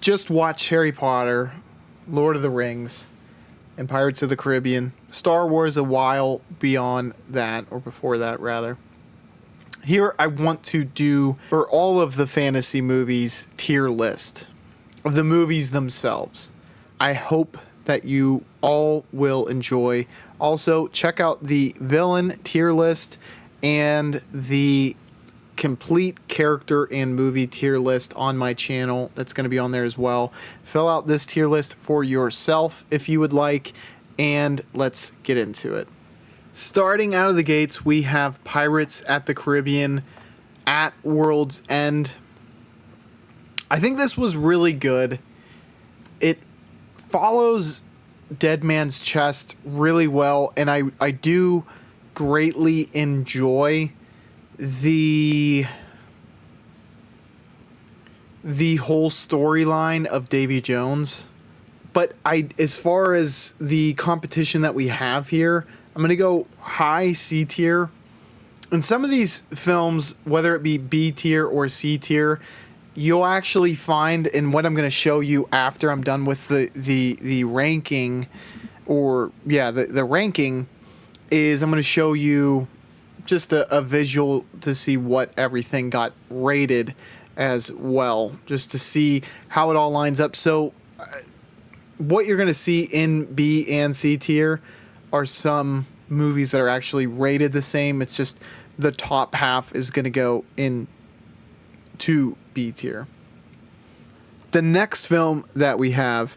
just watch Harry Potter, Lord of the Rings, and Pirates of the Caribbean. Star Wars a while beyond that, or before that, rather. Here I want to do, for all of the fantasy movies, tier list of the movies themselves. I hope that you all will enjoy. Also, check out the villain tier list and the complete character and movie tier list on my channel. That's going to be on there as well. Fill out this tier list for yourself if you would like, and let's get into it. Starting out of the gates, we have Pirates at the Caribbean at World's End. I think this was really good. It follows Dead Man's Chest really well, and I do greatly enjoy the whole storyline of Davy Jones. But as far as the competition that we have here, I'm going to go high C tier. In some of these films, whether it be B tier or C tier, you'll actually find, in what I'm going to show you after I'm done with the ranking, the ranking is I'm going to show you just a visual to see what everything got rated as well, just to see how it all lines up. So what you're going to see in B and C tier are some movies that are actually rated the same. It's just the top half is going to go into B tier. The next film that we have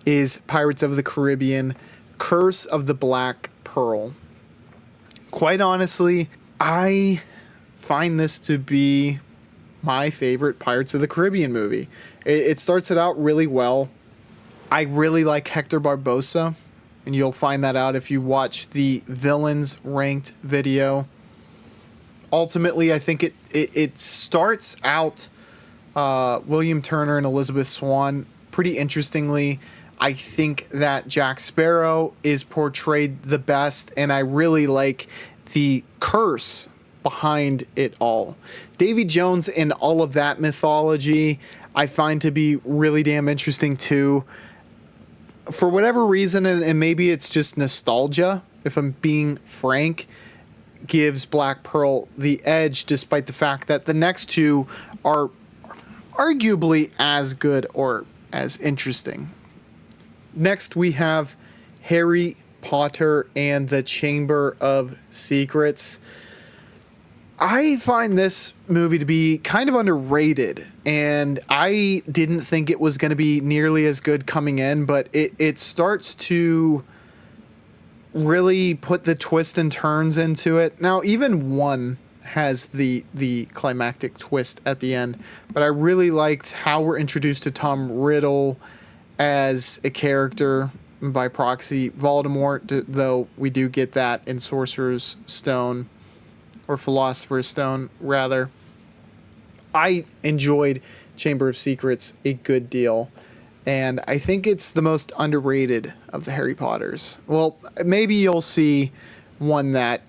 is Pirates of the Caribbean, Curse of the Black Pearl. Quite honestly, I find this to be my favorite Pirates of the Caribbean movie. It starts it out really well. I really like Hector Barbosa, and you'll find that out if you watch the villains ranked video. Ultimately, I think it starts out William Turner and Elizabeth Swann pretty interestingly. I think that Jack Sparrow is portrayed the best, and I really like the curse behind it all. Davy Jones and all of that mythology I find to be really damn interesting too. For whatever reason, and maybe it's just nostalgia, if I'm being frank, gives Black Pearl the edge, despite the fact that the next two are arguably as good or as interesting. Next, we have Harry Potter and the Chamber of Secrets. I find this movie to be kind of underrated, and I didn't think it was going to be nearly as good coming in, but it starts to really put the twists and turns into it. Now, even one has the climactic twist at the end, but I really liked how we're introduced to Tom Riddle as a character, by proxy Voldemort, though we do get that in Sorcerer's Stone, or Philosopher's Stone, rather. I enjoyed Chamber of Secrets a good deal, and I think it's the most underrated of the Harry Potters. Well, maybe you'll see one that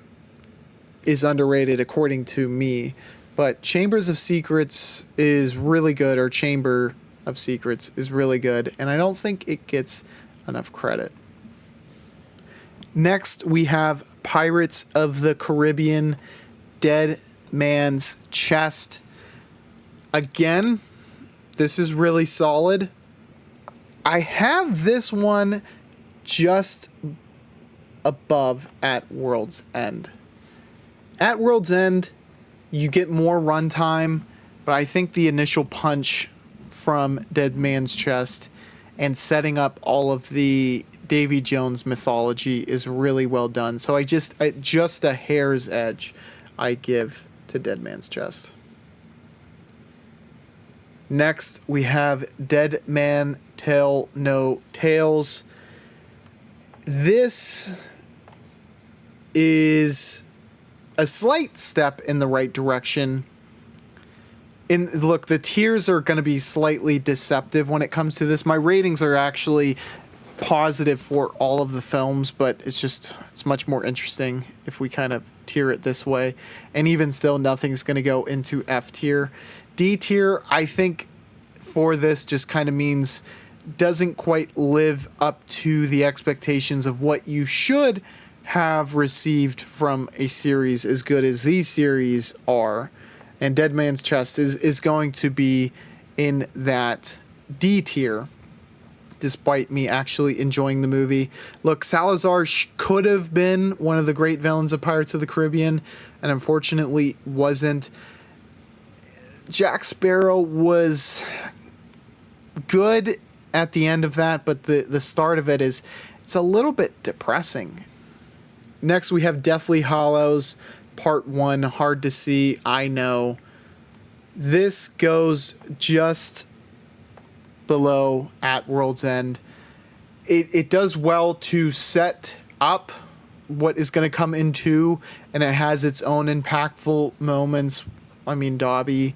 is underrated according to me, but Chambers of Secrets is really good, or Chamber of Secrets is really good, and I don't think it gets enough credit. Next, we have Pirates of the Caribbean, Dead Man's Chest. Again, this is really solid. I have this one just above At World's End. At World's End, you get more runtime, but I think the initial punch from Dead Man's Chest and setting up all of the Davy Jones mythology is really well done. So I just a hair's edge I give to Dead Man's Chest. Next, we have Dead Man Tell No Tales. This is a slight step in the right direction. Look, the tiers are going to be slightly deceptive when it comes to this. My ratings are actually positive for all of the films, but it's much more interesting if we kind of tier it this way. And even still, nothing's going to go into F tier. D tier, I think, for this just kind of means doesn't quite live up to the expectations of what you should have received from a series as good as these series are. And Dead Man's Chest is going to be in that D tier, despite me actually enjoying the movie. Look, Salazar could have been one of the great villains of Pirates of the Caribbean, and unfortunately wasn't. Jack Sparrow was good at the end of that, but the start of it's a little bit depressing. Next, we have Deathly Hallows, Part 1, hard to see, I know. This goes just below At World's End. It does well to set up what is going to come into, and it has its own impactful moments. I mean, Dobby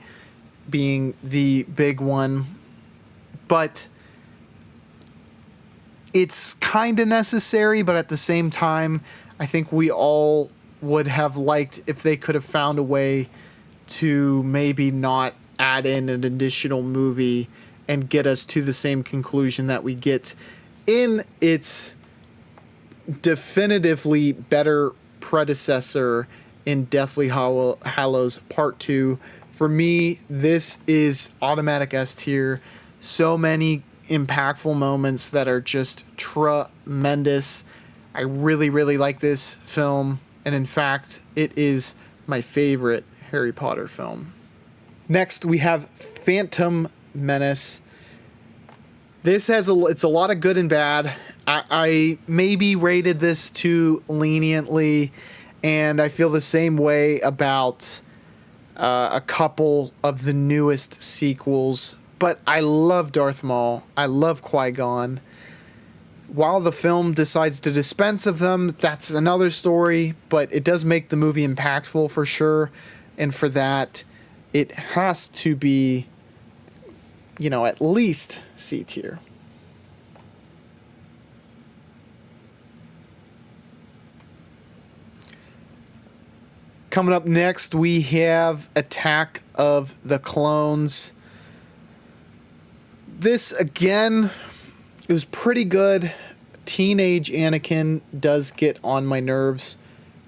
being the big one. But it's kind of necessary, but at the same time, I think we all would have liked if they could have found a way to maybe not add in an additional movie and get us to the same conclusion that we get in its definitively better predecessor in Deathly Hallows Part 2. For me, this is automatic S tier. So many impactful moments that are just tremendous. I really, really like this film. And in fact, it is my favorite Harry Potter film. Next, we have Phantom Menace. This has it's a lot of good and bad. I maybe rated this too leniently, and I feel the same way about a couple of the newest sequels. But I love Darth Maul. I love Qui-Gon. While the film decides to dispense of them, that's another story, but it does make the movie impactful for sure. And for that, it has to be, at least C tier. Coming up next, we have Attack of the Clones. This, again, it was pretty good. Teenage Anakin does get on my nerves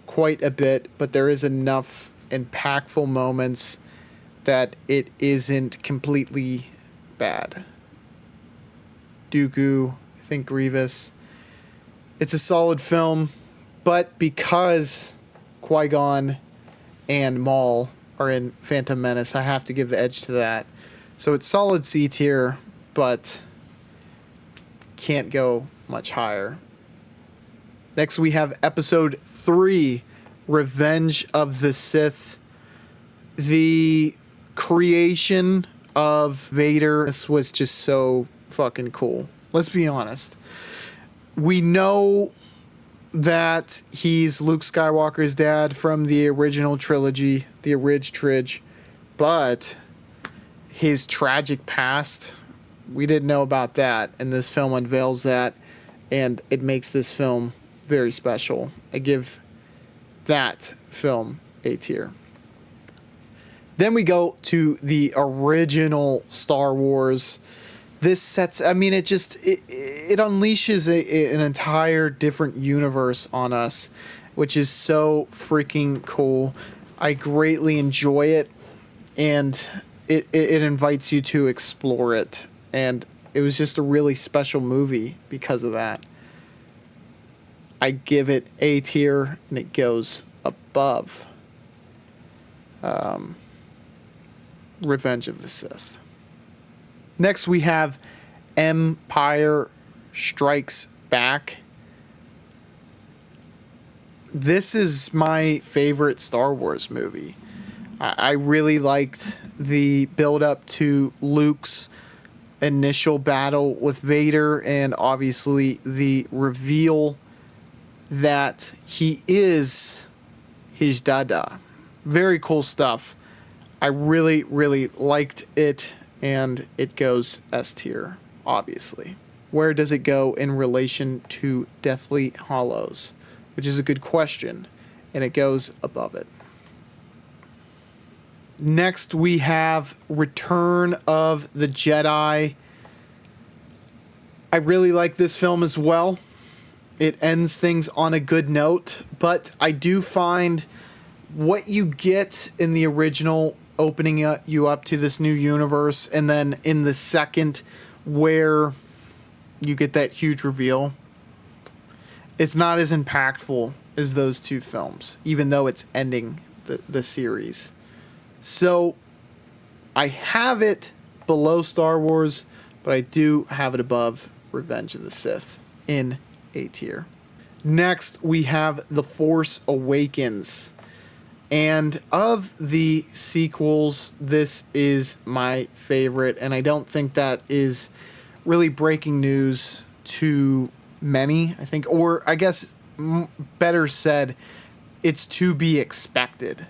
quite a bit, but there is enough impactful moments that it isn't completely bad. Dooku, I think Grievous. It's a solid film, but because Qui-Gon and Maul are in Phantom Menace, I have to give the edge to that. So it's solid C tier, but can't go much higher. Next, we have Episode 3, Revenge of the Sith. The creation of Vader, this was just so fucking cool. Let's be honest. We know that he's Luke Skywalker's dad from the original trilogy, the Tridge, but his tragic past, we didn't know about that, and this film unveils that, and it makes this film very special. I give that film A tier. Then we go to the original Star Wars. This sets, it unleashes an entire different universe on us, which is so freaking cool. I greatly enjoy it, and it invites you to explore it. And it was just a really special movie because of that. I give it A tier, and it goes above Revenge of the Sith. Next, we have Empire Strikes Back. This is my favorite Star Wars movie. I really liked the build-up to Luke's initial battle with Vader, and obviously the reveal that he is his dada. Very cool stuff. I really, really liked it, and it goes S tier, obviously. Where does it go in relation to Deathly Hallows? Which is a good question, and it goes above it. Next, we have Return of the Jedi. I really like this film as well. It ends things on a good note, but I do find what you get in the original opening you up to this new universe, and then in the second where you get that huge reveal, it's not as impactful as those two films, even though it's ending the series. So I have it below Star Wars, but I do have it above Revenge of the Sith in A tier. Next, we have The Force Awakens. And of the sequels, this is my favorite, and I don't think that is really breaking news to many, I think, or I guess better said, it's to be expected,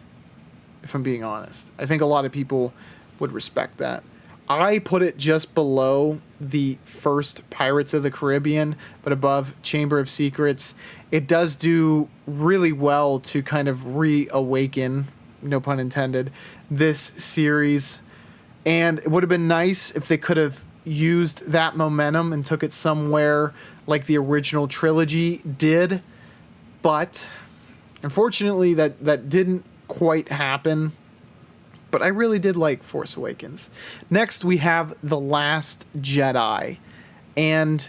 if I'm being honest. I think a lot of people would respect that. I put it just below the first Pirates of the Caribbean, but above Chamber of Secrets. It does do really well to kind of reawaken, no pun intended, this series. And it would have been nice if they could have used that momentum and took it somewhere like the original trilogy did. But unfortunately, that didn't quite happen. But I really did like Force Awakens. Next, we have The Last Jedi. And,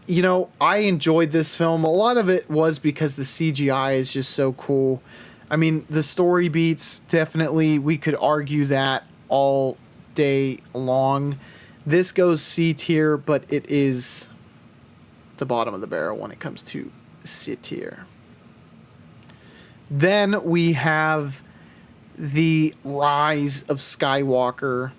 you know, I enjoyed this film. A lot of it was because the CGI is just so cool. I mean, the story beats, definitely, we could argue that all day long. This goes C tier, but it is the bottom of the barrel when it comes to C tier. Then we have The Rise of Skywalker.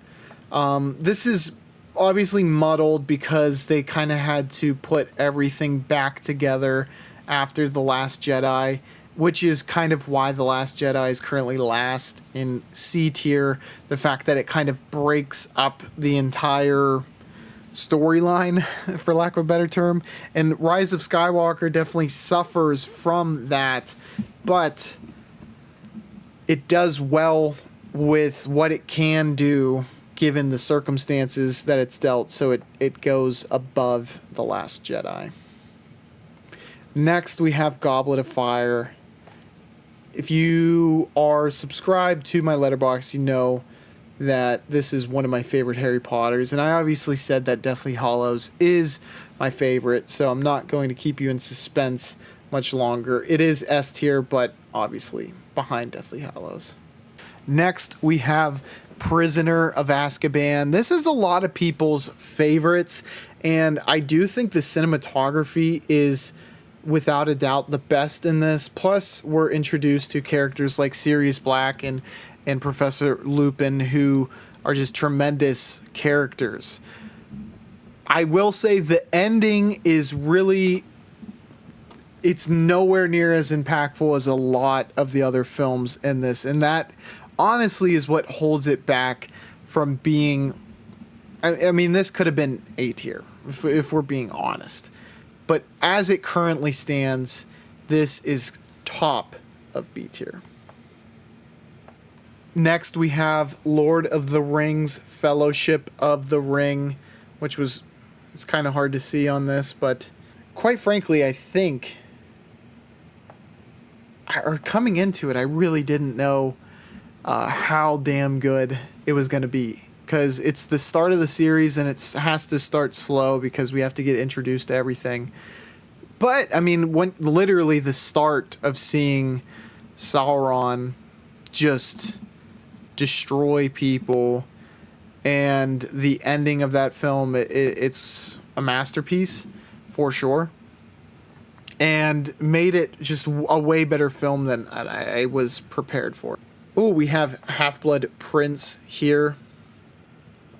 This is obviously muddled because they kind of had to put everything back together after The Last Jedi, which is kind of why The Last Jedi is currently last in C tier. The fact that it kind of breaks up the entire storyline, for lack of a better term. And Rise of Skywalker definitely suffers from that, but it does well with what it can do given the circumstances that it's dealt, so it goes above The Last Jedi. Next, we have Goblet of Fire. If you are subscribed to my letterbox, you know that this is one of my favorite Harry Potters, and I obviously said that Deathly Hallows is my favorite, so I'm not going to keep you in suspense much longer. It is S tier, but obviously behind Deathly Hallows. Next, we have Prisoner of Azkaban. This is a lot of people's favorites, and I do think the cinematography is without a doubt the best in this. Plus, we're introduced to characters like Sirius Black and Professor Lupin, who are just tremendous characters. I will say the ending is really, it's nowhere near as impactful as a lot of the other films in this, and that honestly is what holds it back from being, I mean, this could have been A tier, if we're being honest. But as it currently stands, this is top of B tier. Next, we have Lord of the Rings, Fellowship of the Ring, which it's kind of hard to see on this, but quite frankly, I think, or coming into it, I really didn't know how damn good it was going to be, because it's the start of the series and it has to start slow because we have to get introduced to everything. But I mean, when literally the start of seeing Sauron just destroy people and the ending of that film, it's a masterpiece for sure, and made it just a way better film than I was prepared for. Oh, we have Half-Blood Prince here.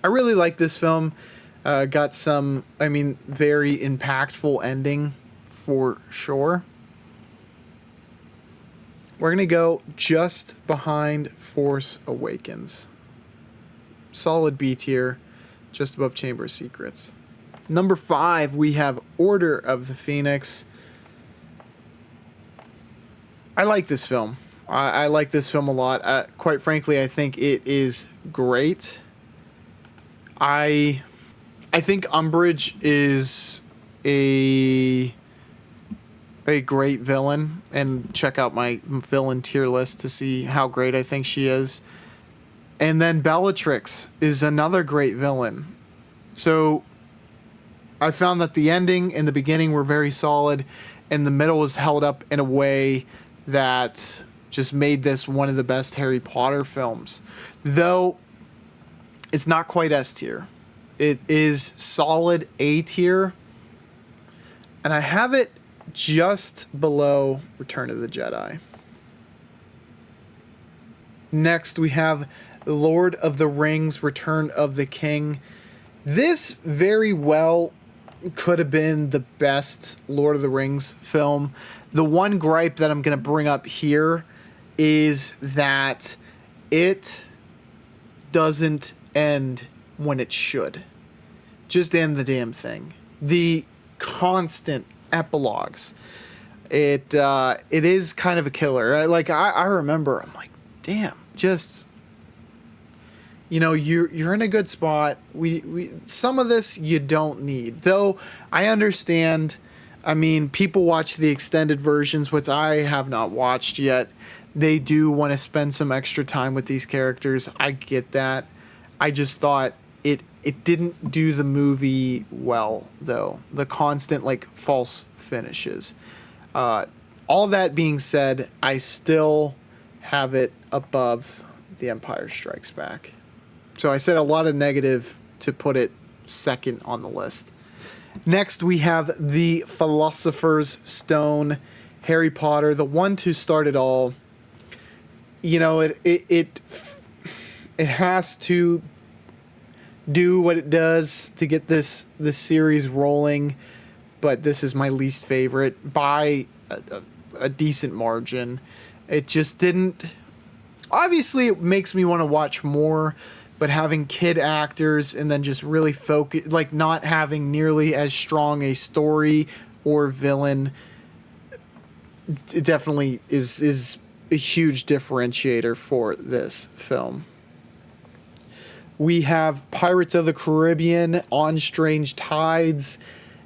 I really like this film. Got some, I mean, very impactful ending for sure. We're going to go just behind Force Awakens. Solid B tier, just above Chamber of Secrets. Number 5, we have Order of the Phoenix. I like this film. I like this film a lot. Quite frankly, I think it is great. I think Umbridge is a great villain, and check out my villain tier list to see how great I think she is. And then Bellatrix is another great villain. So I found that the ending and the beginning were very solid, and the middle was held up in a way that just made this one of the best Harry Potter films. Though it's not quite S tier. It is solid A tier. And I have it just below Return of the Jedi. Next, we have Lord of the Rings, Return of the King. This very well could have been the best Lord of the Rings film. The one gripe that I'm going to bring up here is that it doesn't end when it should. Just end the damn thing. The constant epilogues. It is kind of a killer. Like I remember, I'm like, damn, just, you know, you're in a good spot. We some of this you don't need. Though I understand, I mean, people watch the extended versions, which I have not watched yet. They do want to spend some extra time with these characters. I get that. I just thought it didn't do the movie well, though. The constant, like, false finishes. All that being said, I still have it above The Empire Strikes Back. So I said a lot of negative to put it second on the list. Next, we have The Philosopher's Stone, Harry Potter, the one to start it all. You know, it has to do what it does to get this series rolling, but this is my least favorite by a decent margin. It just didn't. Obviously, it makes me want to watch more, but having kid actors and then just really focus, like not having nearly as strong a story or villain, it definitely is a huge differentiator for this film. We have Pirates of the Caribbean, On Strange Tides.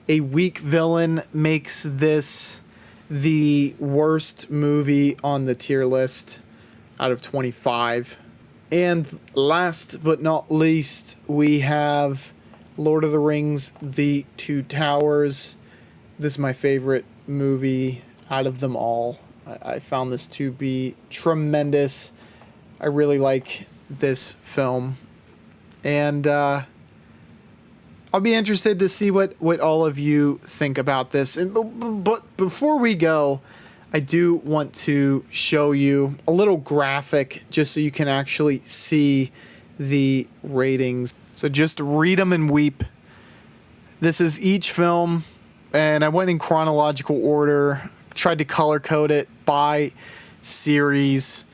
A weak villain makes this the worst movie on the tier list out of 25. And last but not least, we have Lord of the Rings, The Two Towers. This is my favorite movie out of them all. I found this to be tremendous. I really like this film. And I'll be interested to see what all of you think about this. But before we go, I do want to show you a little graphic just so you can actually see the ratings. So just read them and weep. This is each film, and I went in chronological order, tried to color code it by series,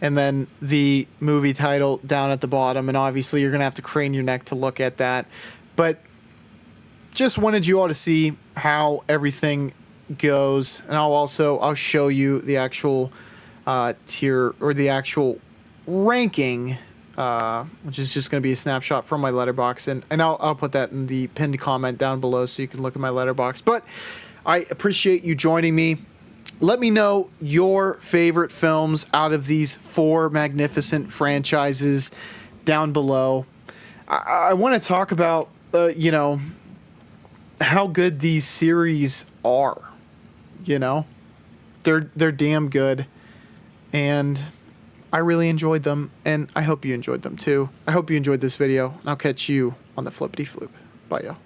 and then the movie title down at the bottom. And obviously you're going to have to crane your neck to look at that. But just wanted you all to see how everything goes. And I'll show you the actual tier, or the actual ranking, which is just going to be a snapshot from my letterbox. And I'll put that in the pinned comment down below so you can look at my letterbox. But I appreciate you joining me. Let me know your favorite films out of these 4 magnificent franchises down below. I want to talk about, you know, how good these series are. You know, they're damn good, and I really enjoyed them, and I hope you enjoyed them too. I hope you enjoyed this video, and I'll catch you on the flippity floop. Bye, y'all.